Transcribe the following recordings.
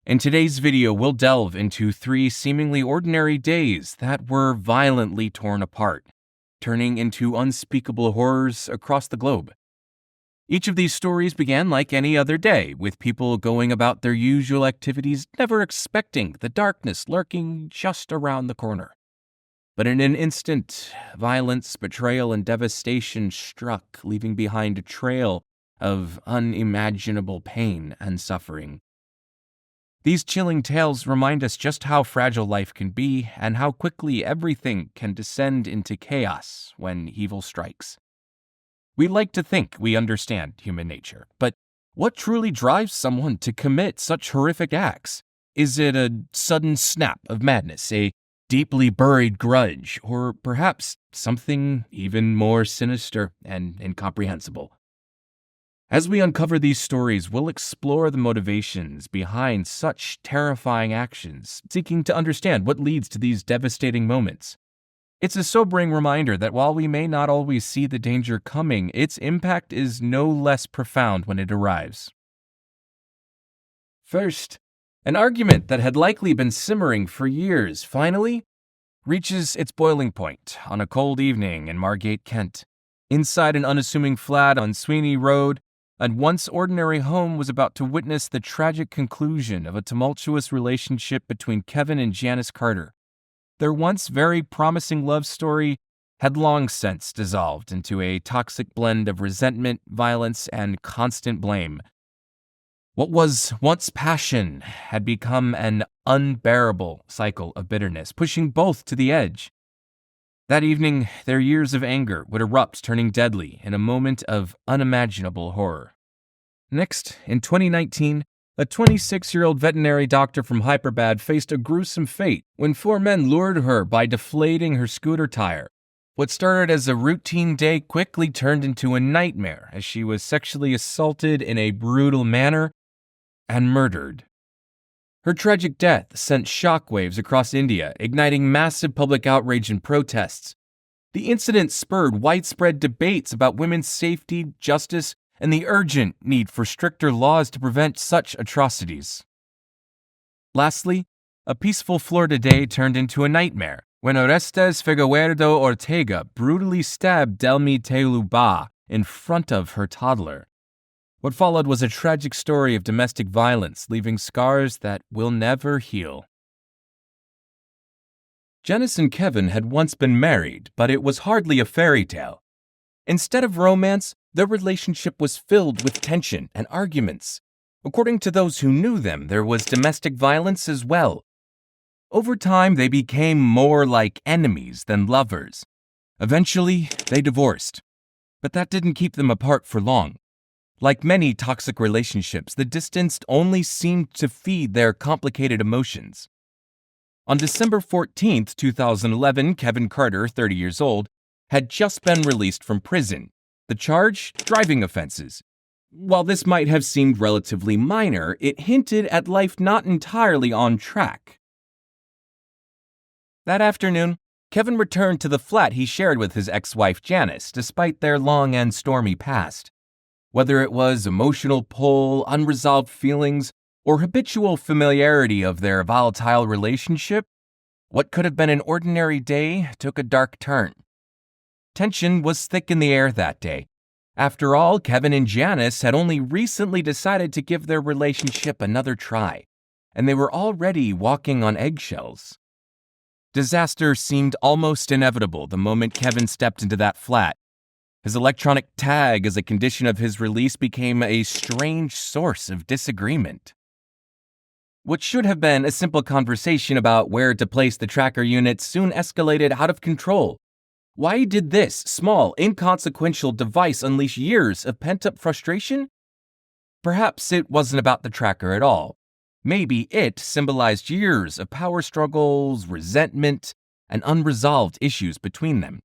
In today's video, we'll delve into 3 seemingly ordinary days that were violently torn apart, turning into unspeakable horrors across the globe. Each of these stories began like any other day, with people going about their usual activities, never expecting the darkness lurking just around the corner. But in an instant, violence, betrayal, and devastation struck, leaving behind a trail of unimaginable pain and suffering. These chilling tales remind us just how fragile life can be and how quickly everything can descend into chaos when evil strikes. We like to think we understand human nature, but what truly drives someone to commit such horrific acts? Is it a sudden snap of madness, a deeply buried grudge, or perhaps something even more sinister and incomprehensible? As we uncover these stories, we'll explore the motivations behind such terrifying actions, seeking to understand what leads to these devastating moments. It's a sobering reminder that while we may not always see the danger coming, its impact is no less profound when it arrives. First, an argument that had likely been simmering for years finally reaches its boiling point on a cold evening in Margate, Kent. Inside an unassuming flat on Sweeney Road, a once ordinary home was about to witness the tragic conclusion of a tumultuous relationship between Kevin and Janice Carter. Their once very promising love story had long since dissolved into a toxic blend of resentment, violence, and constant blame. What was once passion had become an unbearable cycle of bitterness, pushing both to the edge. That evening, their years of anger would erupt, turning deadly in a moment of unimaginable horror. Next, in 2019, a 26-year-old veterinary doctor from Hyderabad faced a gruesome fate when 4 men lured her by deflating her scooter tire. What started as a routine day quickly turned into a nightmare as she was sexually assaulted in a brutal manner and murdered. Her tragic death sent shockwaves across India, igniting massive public outrage and protests. The incident spurred widespread debates about women's safety, justice, and the urgent need for stricter laws to prevent such atrocities. Lastly, a peaceful Florida day turned into a nightmare when Orestes Figueredo Ortega brutally stabbed Delmi Teluba in front of her toddler. What followed was a tragic story of domestic violence, leaving scars that will never heal. Janice and Kevin had once been married, but it was hardly a fairy tale. Instead of romance, their relationship was filled with tension and arguments. According to those who knew them, there was domestic violence as well. Over time, they became more like enemies than lovers. Eventually, they divorced. But that didn't keep them apart for long. Like many toxic relationships, the distance only seemed to feed their complicated emotions. On December 14, 2011, Kevin Carter, 30 years old, had just been released from prison. The charge? Driving offenses. While this might have seemed relatively minor, it hinted at life not entirely on track. That afternoon, Kevin returned to the flat he shared with his ex-wife Janice, despite their long and stormy past. Whether it was emotional pull, unresolved feelings, or habitual familiarity of their volatile relationship, what could have been an ordinary day took a dark turn. Tension was thick in the air that day. After all, Kevin and Janice had only recently decided to give their relationship another try, and they were already walking on eggshells. Disaster seemed almost inevitable the moment Kevin stepped into that flat. His electronic tag as a condition of his release became a strange source of disagreement. What should have been a simple conversation about where to place the tracker unit soon escalated out of control. Why did this small, inconsequential device unleash years of pent-up frustration? Perhaps it wasn't about the tracker at all. Maybe it symbolized years of power struggles, resentment, and unresolved issues between them.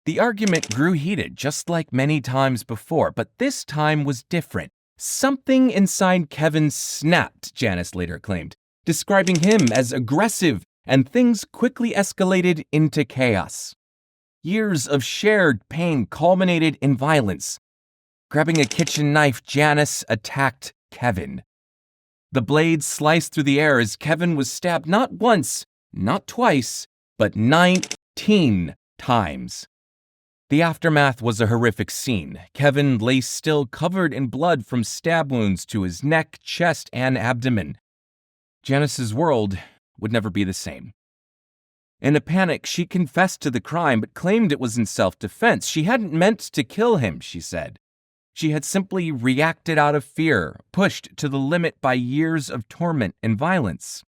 The argument grew heated just like many times before, but this time was different. Something inside Kevin snapped, Janice later claimed, describing him as aggressive, and things quickly escalated into chaos. Years of shared pain culminated in violence. Grabbing a kitchen knife, Janice attacked Kevin. The blade sliced through the air as Kevin was stabbed not once, not twice, but 19 times. The aftermath was a horrific scene. Kevin lay still, covered in blood from stab wounds to his neck, chest, and abdomen. Janice's world would never be the same. In a panic, she confessed to the crime but claimed it was in self-defense. She hadn't meant to kill him, she said. She had simply reacted out of fear, pushed to the limit by years of torment and violence.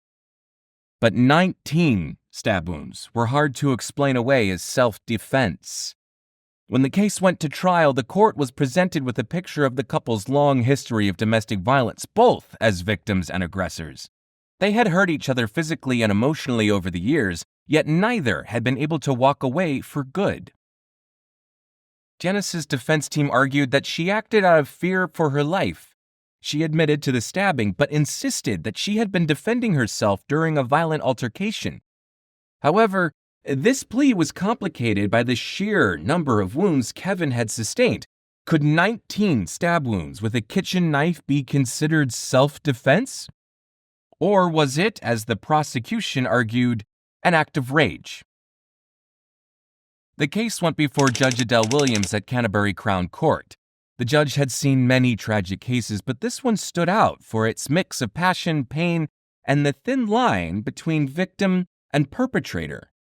But 19 stab wounds were hard to explain away as self-defense. When the case went to trial, the court was presented with a picture of the couple's long history of domestic violence, both as victims and aggressors. They had hurt each other physically and emotionally over the years, yet neither had been able to walk away for good. Janice's defense team argued that she acted out of fear for her life. She admitted to the stabbing, but insisted that she had been defending herself during a violent altercation. However, this plea was complicated by the sheer number of wounds Kevin had sustained. Could 19 stab wounds with a kitchen knife be considered self-defense? Or was it, as the prosecution argued, an act of rage? The case went before Judge Adele Williams at Canterbury Crown Court. The judge had seen many tragic cases, but this one stood out for its mix of passion, pain, and the thin line between victim and perpetrator.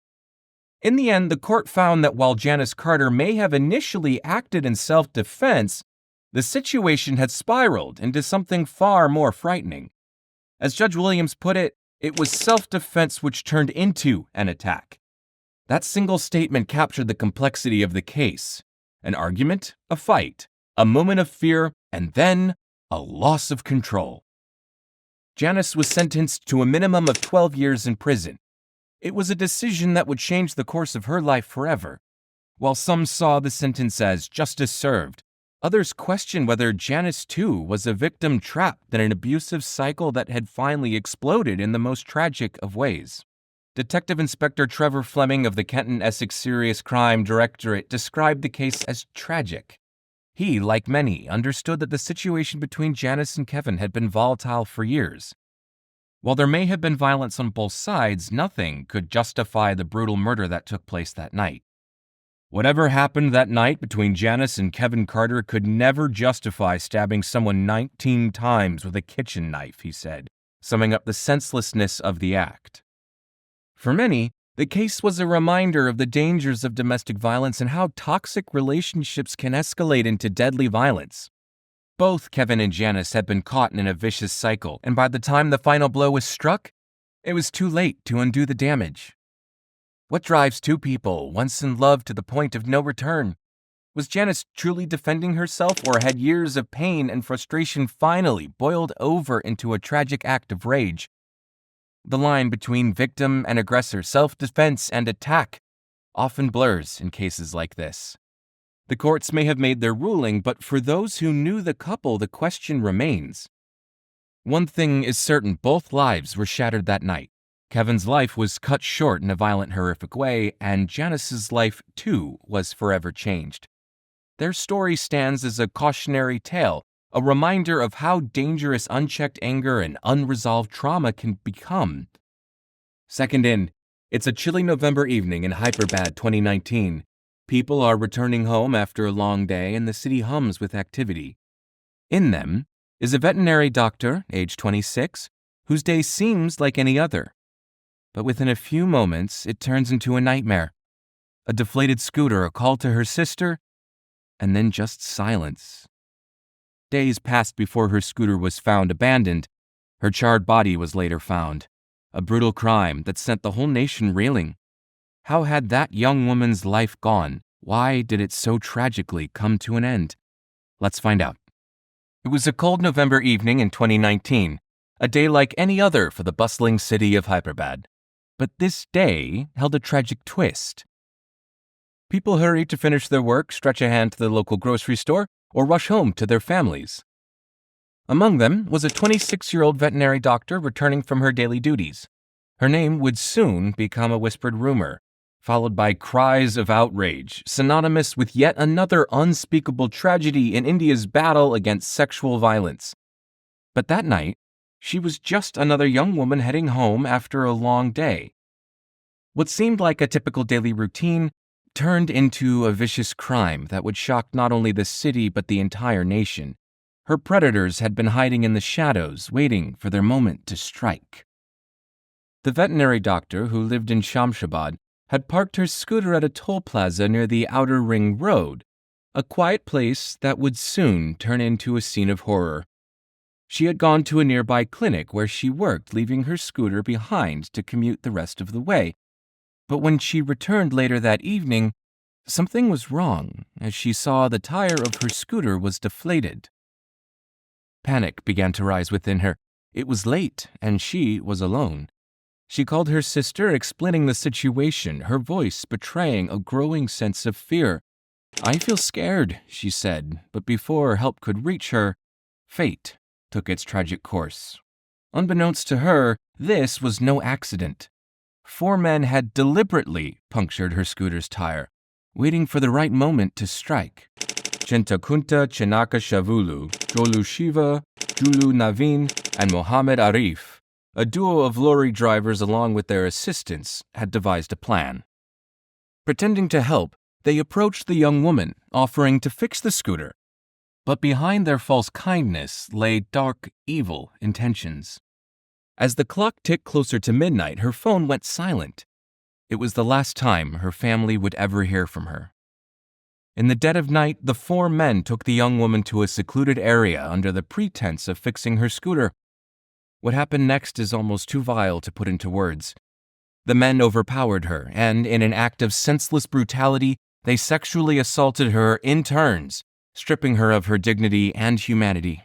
In the end, the court found that while Janice Carter may have initially acted in self-defense, the situation had spiraled into something far more frightening. As Judge Williams put it, it was self-defense which turned into an attack. That single statement captured the complexity of the case. An argument, a fight, a moment of fear, and then a loss of control. Janice was sentenced to a minimum of 12 years in prison. It was a decision that would change the course of her life forever. While some saw the sentence as justice served, others questioned whether Janice, too, was a victim trapped in an abusive cycle that had finally exploded in the most tragic of ways. Detective Inspector Trevor Fleming of the Kenton Essex Serious Crime Directorate described the case as tragic. He, like many, understood that the situation between Janice and Kevin had been volatile for years. While there may have been violence on both sides, nothing could justify the brutal murder that took place that night. Whatever happened that night between Janice and Kevin Carter could never justify stabbing someone 19 times with a kitchen knife, he said, summing up the senselessness of the act. For many, the case was a reminder of the dangers of domestic violence and how toxic relationships can escalate into deadly violence. Both Kevin and Janice had been caught in a vicious cycle, and by the time the final blow was struck, it was too late to undo the damage. What drives two people, once in love to the point of no return? Was Janice truly defending herself, or had years of pain and frustration finally boiled over into a tragic act of rage? The line between victim and aggressor, self-defense and attack, often blurs in cases like this. The courts may have made their ruling, but for those who knew the couple, the question remains. One thing is certain, both lives were shattered that night. Kevin's life was cut short in a violent, horrific way, and Janice's life, too, was forever changed. Their story stands as a cautionary tale, a reminder of how dangerous unchecked anger and unresolved trauma can become. Second in, it's a chilly November evening in Hyderabad, 2019. People are returning home after a long day, and the city hums with activity. In them is a veterinary doctor, age 26, whose day seems like any other. But within a few moments, it turns into a nightmare. A deflated scooter, a call to her sister, and then just silence. Days passed before her scooter was found abandoned. Her charred body was later found. A brutal crime that sent the whole nation reeling. How had that young woman's life gone? Why did it so tragically come to an end? Let's find out. It was a cold November evening in 2019, a day like any other for the bustling city of Hyderabad. But this day held a tragic twist. People hurried to finish their work, stretch a hand to the local grocery store, or rush home to their families. Among them was a 26-year-old veterinary doctor returning from her daily duties. Her name would soon become a whispered rumor, followed by cries of outrage, synonymous with yet another unspeakable tragedy in India's battle against sexual violence. But that night, She was just another young woman heading home after a long day. What seemed like a typical daily routine turned into a vicious crime that would shock not only the city but the entire nation. Her predators had been hiding in the shadows, waiting for their moment to strike. The veterinary doctor who lived in Shamshabad had parked her scooter at a toll plaza near the Outer Ring Road, a quiet place that would soon turn into a scene of horror. She had gone to a nearby clinic where she worked, leaving her scooter behind to commute the rest of the way. But when she returned later that evening, something was wrong as she saw the tire of her scooter was deflated. Panic began to rise within her. It was late, and she was alone. She called her sister, explaining the situation, her voice betraying a growing sense of fear. "I feel scared," she said, but before help could reach her, fate took its tragic course. Unbeknownst to her, this was no accident. 4 men had deliberately punctured her scooter's tire, waiting for the right moment to strike. Chintakunta Chinaka Shavulu, Jolu Shiva, Julu Naveen, and Mohammed Arif, a duo of lorry drivers along with their assistants, had devised a plan. Pretending to help, they approached the young woman, offering to fix the scooter. But behind their false kindness lay dark, evil intentions. As the clock ticked closer to midnight, her phone went silent. It was the last time her family would ever hear from her. In the dead of night, the 4 men took the young woman to a secluded area under the pretense of fixing her scooter. What happened next is almost too vile to put into words. The men overpowered her, and in an act of senseless brutality, they sexually assaulted her in turns, stripping her of her dignity and humanity.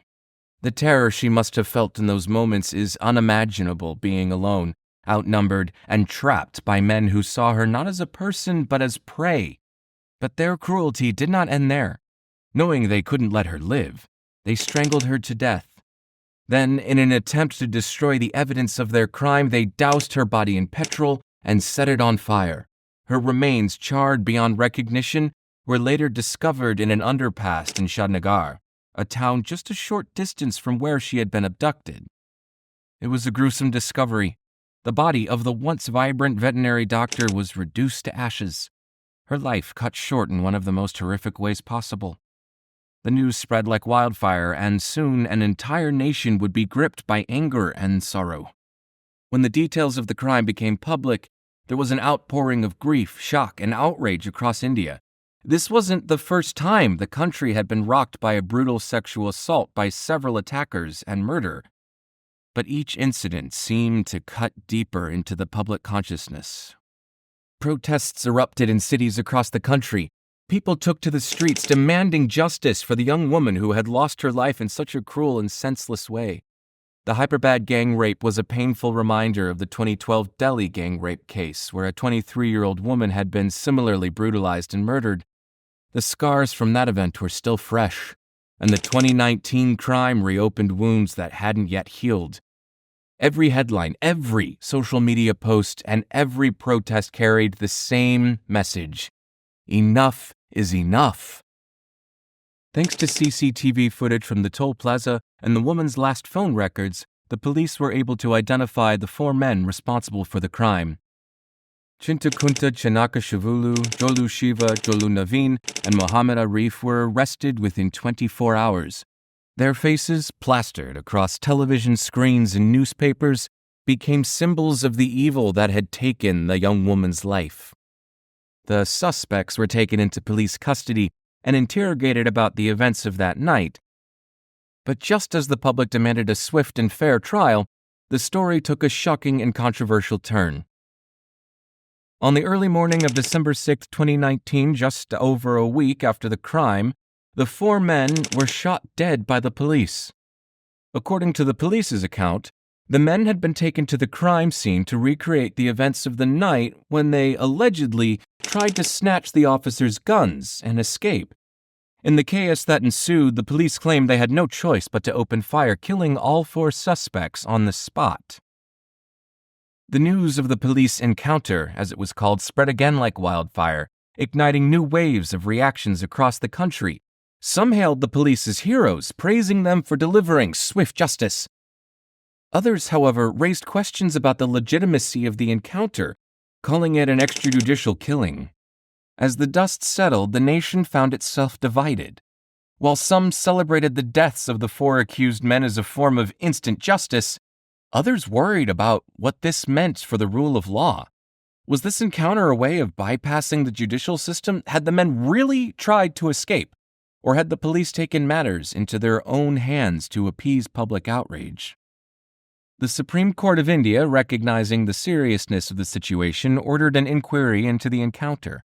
The terror she must have felt in those moments is unimaginable, being alone, outnumbered, and trapped by men who saw her not as a person but as prey. But their cruelty did not end there. Knowing they couldn't let her live, they strangled her to death. Then, in an attempt to destroy the evidence of their crime, they doused her body in petrol and set it on fire. Her remains, charred beyond recognition, were later discovered in an underpass in Shadnagar, a town just a short distance from where she had been abducted. It was a gruesome discovery. The body of the once vibrant veterinary doctor was reduced to ashes, her life cut short in one of the most horrific ways possible. The news spread like wildfire, and soon an entire nation would be gripped by anger and sorrow. When the details of the crime became public, there was an outpouring of grief, shock, and outrage across India. This wasn't the first time the country had been rocked by a brutal sexual assault by several attackers and murder. But each incident seemed to cut deeper into the public consciousness. Protests erupted in cities across the country. People took to the streets demanding justice for the young woman who had lost her life in such a cruel and senseless way. The Hyderabad gang rape was a painful reminder of the 2012 Delhi gang rape case, where a 23-year-old woman had been similarly brutalized and murdered. The scars from that event were still fresh, and the 2019 crime reopened wounds that hadn't yet healed. Every headline, every social media post, and every protest carried the same message: enough is enough. Thanks to CCTV footage from the toll plaza and the woman's last phone records, the police were able to identify the 4 men responsible for the crime. Chintakunta Chinaka Shavulu, Jolu Shiva, Jolu Naveen, and Mohammed Arif were arrested within 24 hours. Their faces, plastered across television screens and newspapers, became symbols of the evil that had taken the young woman's life. The suspects were taken into police custody and interrogated about the events of that night. But just as the public demanded a swift and fair trial, the story took a shocking and controversial turn. On the early morning of December 6, 2019, just over a week after the crime, the 4 men were shot dead by the police. According to the police's account, the men had been taken to the crime scene to recreate the events of the night when they allegedly tried to snatch the officers' guns and escape. In the chaos that ensued, the police claimed they had no choice but to open fire, killing all 4 suspects on the spot. The news of the police encounter, as it was called, spread again like wildfire, igniting new waves of reactions across the country. Some hailed the police as heroes, praising them for delivering swift justice. Others, however, raised questions about the legitimacy of the encounter, calling it an extrajudicial killing. As the dust settled, the nation found itself divided. While some celebrated the deaths of the 4 accused men as a form of instant justice, others worried about what this meant for the rule of law. Was this encounter a way of bypassing the judicial system? Had the men really tried to escape? Or had the police taken matters into their own hands to appease public outrage? The Supreme Court of India, recognizing the seriousness of the situation, ordered an inquiry into the encounter.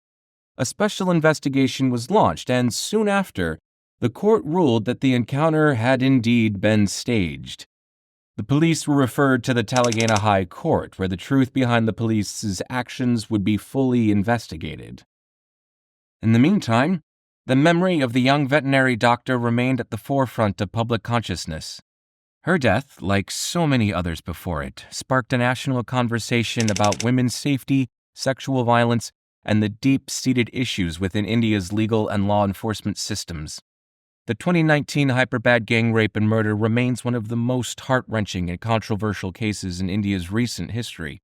A special investigation was launched, and soon after, the court ruled that the encounter had indeed been staged. The police were referred to the Telangana High Court, where the truth behind the police's actions would be fully investigated. In the meantime, the memory of the young veterinary doctor remained at the forefront of public consciousness. Her death, like so many others before it, sparked a national conversation about women's safety, sexual violence, and the deep-seated issues within India's legal and law enforcement systems. The 2019 Hyderabad gang rape and murder remains one of the most heart-wrenching and controversial cases in India's recent history.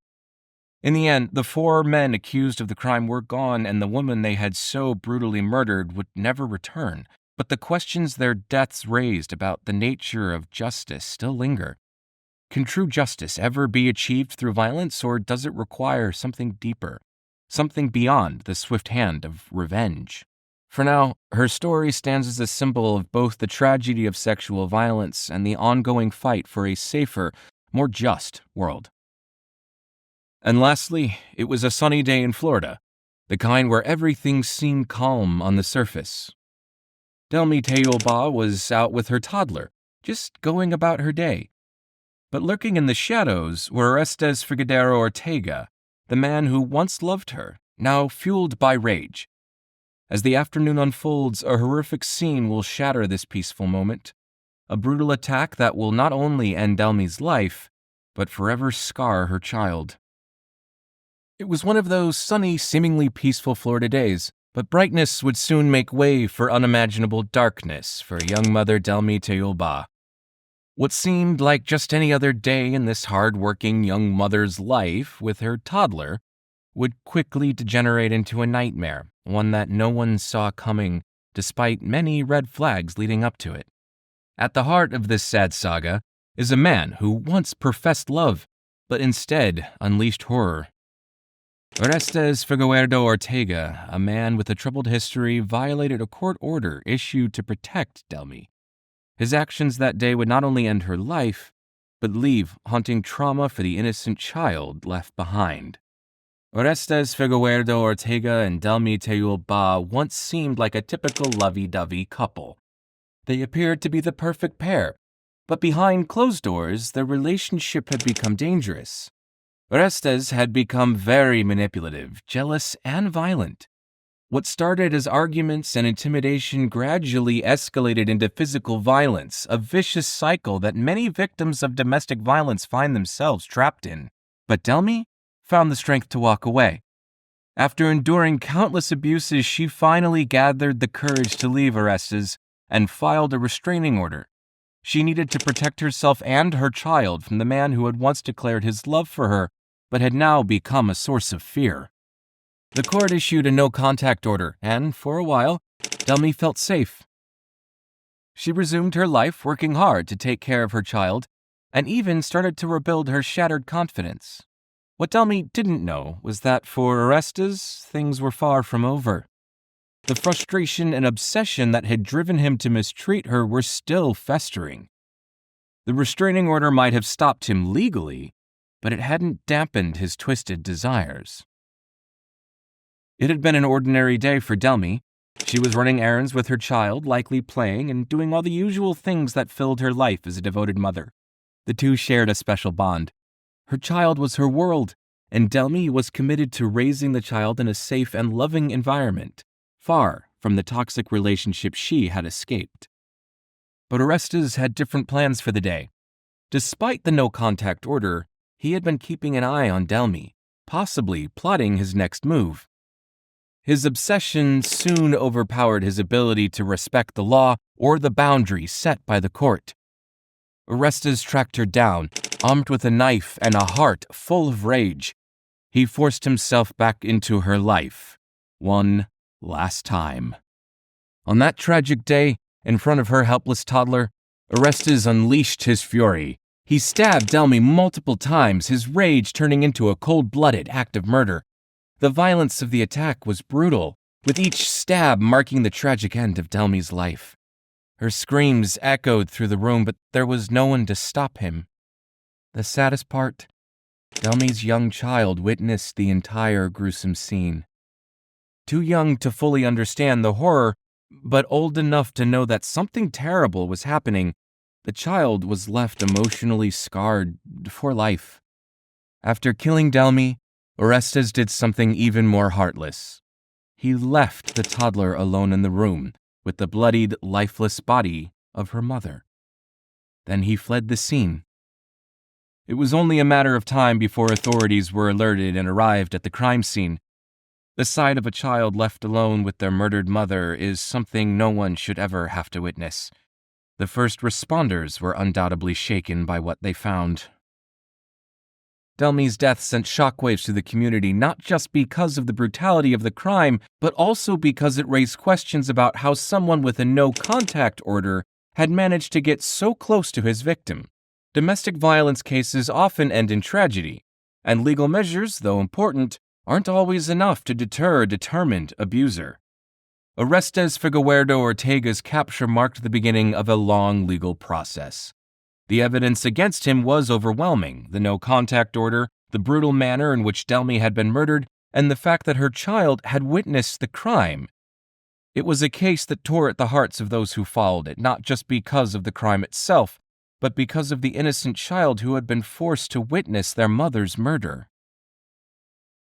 In the end, the 4 men accused of the crime were gone, and the woman they had so brutally murdered would never return. But the questions their deaths raised about the nature of justice still linger. Can true justice ever be achieved through violence, or does it require something deeper, something beyond the swift hand of revenge? For now, her story stands as a symbol of both the tragedy of sexual violence and the ongoing fight for a safer, more just world. And lastly, it was a sunny day in Florida, the kind where everything seemed calm on the surface. Delmi Teoba was out with her toddler, just going about her day. But lurking in the shadows were Orestes Figueroa Ortega, the man who once loved her, now fueled by rage. As the afternoon unfolds, a horrific scene will shatter this peaceful moment. A brutal attack that will not only end Delmi's life, but forever scar her child. It was one of those sunny, seemingly peaceful Florida days, but brightness would soon make way for unimaginable darkness for young mother Delmi Teoba. What seemed like just any other day in this hard-working young mother's life with her toddler would quickly degenerate into a nightmare, one that no one saw coming, despite many red flags leading up to it. At the heart of this sad saga is a man who once professed love, but instead unleashed horror. Orestes Figueroa Ortega, a man with a troubled history, violated a court order issued to protect Delmi. His actions that day would not only end her life, but leave haunting trauma for the innocent child left behind. Orestes Figueroa Ortega and Delmi Teoba once seemed like a typical lovey-dovey couple. They appeared to be the perfect pair, but behind closed doors, their relationship had become dangerous. Orestes had become very manipulative, jealous, and violent. What started as arguments and intimidation gradually escalated into physical violence, a vicious cycle that many victims of domestic violence find themselves trapped in. But Delmi found the strength to walk away. After enduring countless abuses, she finally gathered the courage to leave Orestes and filed a restraining order. She needed to protect herself and her child from the man who had once declared his love for her, but had now become a source of fear. The court issued a no-contact order, and for a while, Delmi felt safe. She resumed her life, working hard to take care of her child, and even started to rebuild her shattered confidence. What Delmi didn't know was that for Orestes, things were far from over. The frustration and obsession that had driven him to mistreat her were still festering. The restraining order might have stopped him legally, but it hadn't dampened his twisted desires. It had been an ordinary day for Delmi. She was running errands with her child, likely playing and doing all the usual things that filled her life as a devoted mother. The two shared a special bond. Her child was her world, and Delmi was committed to raising the child in a safe and loving environment, far from the toxic relationship she had escaped. But Orestes had different plans for the day. Despite the no-contact order, he had been keeping an eye on Delmi, possibly plotting his next move. His obsession soon overpowered his ability to respect the law or the boundaries set by the court. Orestes tracked her down, armed with a knife and a heart full of rage, he forced himself back into her life, one last time. On that tragic day, in front of her helpless toddler, Orestes unleashed his fury. He stabbed Delmy multiple times, his rage turning into a cold-blooded act of murder. The violence of the attack was brutal, with each stab marking the tragic end of Delmy's life. Her screams echoed through the room, but there was no one to stop him. The saddest part, Delmy's young child witnessed the entire gruesome scene. Too young to fully understand the horror, but old enough to know that something terrible was happening, the child was left emotionally scarred for life. After killing Delmy, Orestes did something even more heartless. He left the toddler alone in the room with the bloodied, lifeless body of her mother. Then he fled the scene. It was only a matter of time before authorities were alerted and arrived at the crime scene. The sight of a child left alone with their murdered mother is something no one should ever have to witness. The first responders were undoubtedly shaken by what they found. Delmy's death sent shockwaves through the community, not just because of the brutality of the crime, but also because it raised questions about how someone with a no-contact order had managed to get so close to his victim. Domestic violence cases often end in tragedy, and legal measures, though important, aren't always enough to deter a determined abuser. Orestes Figueiredo Ortega's capture marked the beginning of a long legal process. The evidence against him was overwhelming: the no-contact order, the brutal manner in which Delmy had been murdered, and the fact that her child had witnessed the crime. It was a case that tore at the hearts of those who followed it, not just because of the crime itself, but because of the innocent child who had been forced to witness their mother's murder.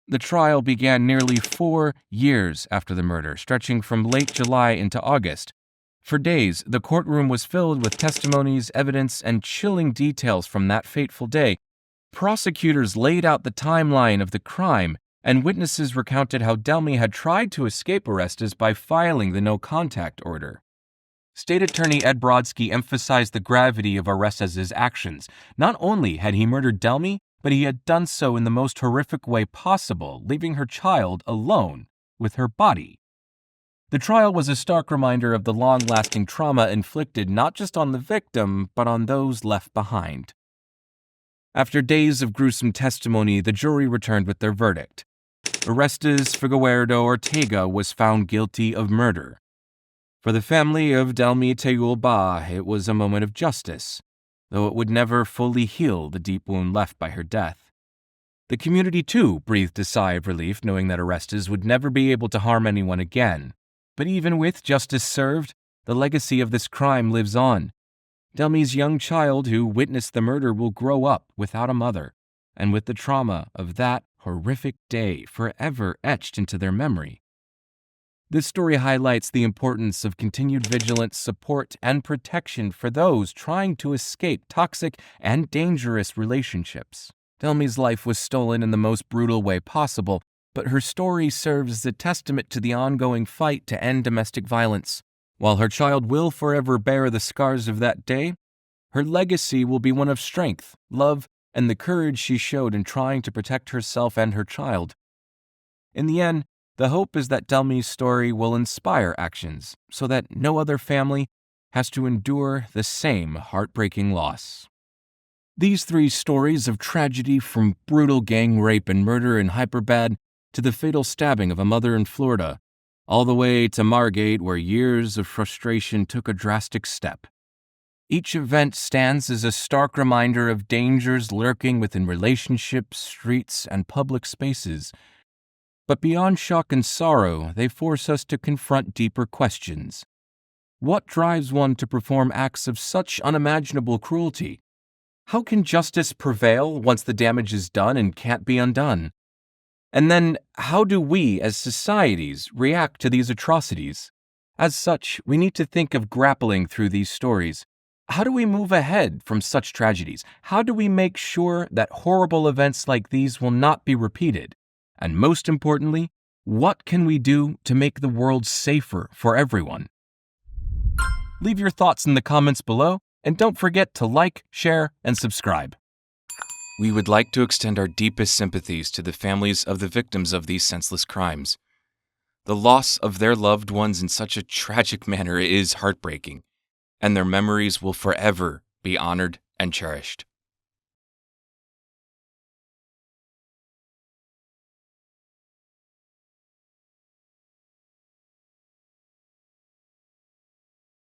The trial began nearly 4 years after the murder, stretching from late July into August. For days, the courtroom was filled with testimonies, evidence, and chilling details from that fateful day. Prosecutors laid out the timeline of the crime, and witnesses recounted how Delmy had tried to escape Orestes by filing the no-contact order. State Attorney Ed Brodsky emphasized the gravity of Orestes' actions. Not only had he murdered Delmy, but he had done so in the most horrific way possible, leaving her child alone with her body. The trial was a stark reminder of the long-lasting trauma inflicted not just on the victim, but on those left behind. After days of gruesome testimony, the jury returned with their verdict. Orestes Figueiredo Ortega was found guilty of murder. For the family of Delmy Teul Bah, it was a moment of justice, though it would never fully heal the deep wound left by her death. The community, too, breathed a sigh of relief, knowing that Orestes would never be able to harm anyone again. But even with justice served, the legacy of this crime lives on. Delmy's young child who witnessed the murder will grow up without a mother, and with the trauma of that horrific day forever etched into their memory. This story highlights the importance of continued vigilance, support, and protection for those trying to escape toxic and dangerous relationships. Delmy's life was stolen in the most brutal way possible, but her story serves as a testament to the ongoing fight to end domestic violence. While her child will forever bear the scars of that day, her legacy will be one of strength, love, and the courage she showed in trying to protect herself and her child. In the end, the hope is that Delmy's story will inspire actions so that no other family has to endure the same heartbreaking loss. These 3 stories of tragedy, from brutal gang rape and murder in Hyperbad to the fatal stabbing of a mother in Florida, all the way to Margate, where years of frustration took a drastic step. Each event stands as a stark reminder of dangers lurking within relationships, streets, and public spaces. But beyond shock and sorrow, they force us to confront deeper questions. What drives one to perform acts of such unimaginable cruelty? How can justice prevail once the damage is done and can't be undone? And then, how do we, as societies, react to these atrocities? As such, we need to think of grappling through these stories. How do we move ahead from such tragedies? How do we make sure that horrible events like these will not be repeated? And most importantly, what can we do to make the world safer for everyone? Leave your thoughts in the comments below, and don't forget to like, share, and subscribe. We would like to extend our deepest sympathies to the families of the victims of these senseless crimes. The loss of their loved ones in such a tragic manner is heartbreaking, and their memories will forever be honored and cherished.